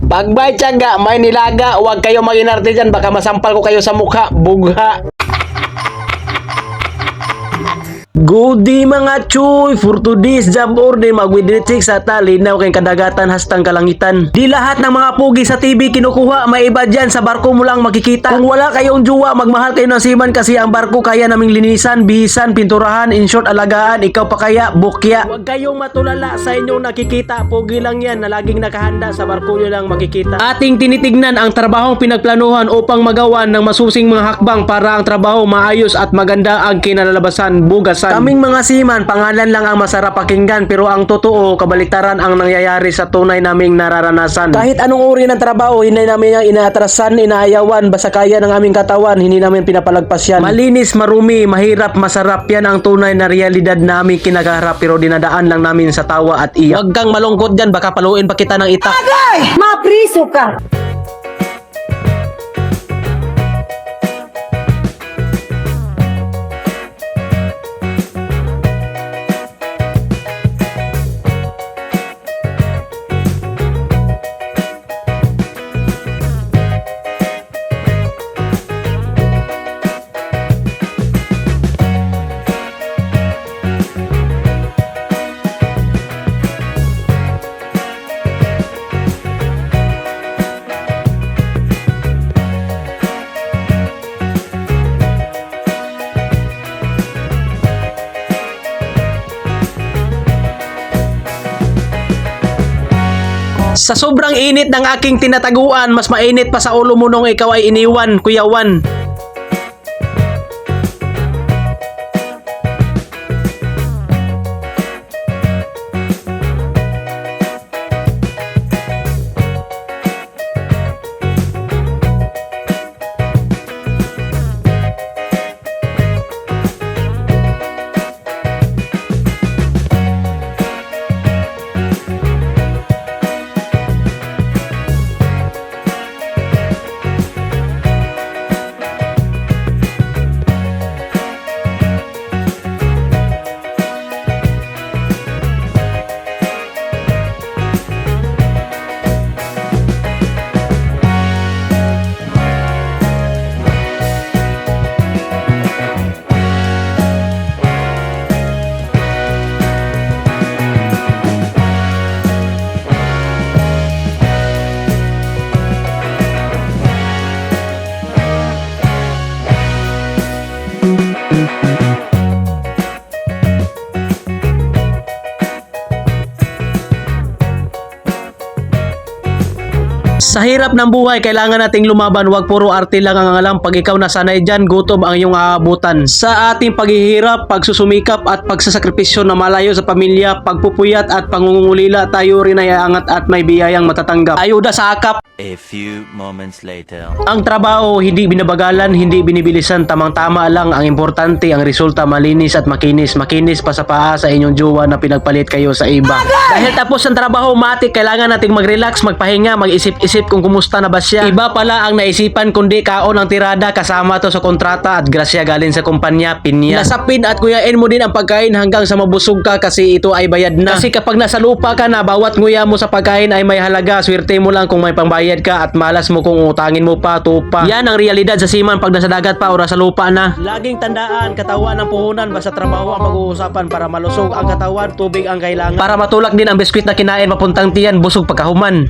Pag may tiyaga, may nilaga, huwag kayo mag-inarte dyan. Baka masampal ko kayo sa mukha. Bugha. Good day mga chuy, for today's job order magwidritik sa talinaw kay kadagatan hastang kalangitan. Di lahat ng mga pugi sa TV kinukuha, may iba dyan sa barko mo lang makikita. Kung wala kayong juwa, magmahal kayo ng seaman kasi ang barko kaya naming linisan, bihisan, pinturahan, in short alagaan, ikaw pa kaya bukya. Huwag kayong matulala sa inyong nakikita, pugi lang yan na laging nakahanda sa barko nyo lang makikita. Ating tinitignan ang trabahong pinagplanuhan upang magawan ng masusing mga hakbang para ang trabaho maayos at maganda ang kinalalabasan, bugasan. Kaming mga seaman, pangalan lang ang masarap pakinggan pero ang totoo, kabaliktaran ang nangyayari sa tunay naming nararanasan. Kahit anong uri ng trabaho, hindi namin yung inaatrasan, inaayawan, basta kaya ng aming katawan, hindi namin pinapalagpas yan. Malinis, marumi, mahirap, masarap, yan ang tunay na realidad na aming kinakaharap pero dinadaan lang namin sa tawa at iyak. Huwag kang malungkot dyan, baka paluin pa kita ng itak. Agay! Mapriso ka! Sa sobrang init ng aking tinataguan, mas mainit pa sa ulo mo nung ikaw ay iniwan, Kuya Juan. Sa hirap ng buhay, kailangan nating lumaban. Huwag puro arte lang ang alam. Pag ikaw nasanay dyan, gutom ang iyong aabutan. Sa ating paghihirap, pagsusumikap at pagsasakripisyo na malayo sa pamilya, pagpupuyat at pangungulila, tayo rin ay aangat at may biyayang matatanggap. Ayuda sa akap. A few moments later. Ang trabaho, hindi binabagalan, hindi binibilisan, tamang-tama lang. Ang importante, ang resulta malinis at makinis. Makinis pa sa paa sa inyong jowa na pinagpalit kayo sa iba. Dahil tapos ang trabaho, matik, kailangan nating mag-relax, magpahinga, mag-isip-isip kung kumusta na ba siya. Iba pala ang naisipan kundi kaon ang tirada, kasama to sa kontrata at grasya galing sa kumpanya, pinya. Nasapid at kuyain mo din ang pagkain hanggang sa mabusog ka kasi ito ay bayad na. Kasi kapag nasa lupa ka na, bawat nguya mo sa pagkain ay may halaga. Swerte mo lang kung may pambayad ka at malas mo kung utangin mo pa, tupa. Yan ang realidad sa seaman pag nasa dagat pa o nasa lupa na. Laging tandaan, katawan ng puhunan, basta trabaho ang pag-uusapan. Para malusog ang katawan, tubig ang kailangan. Para matulak din ang biskwit na kinain, mapuntang tiyan, busog pagkahuman.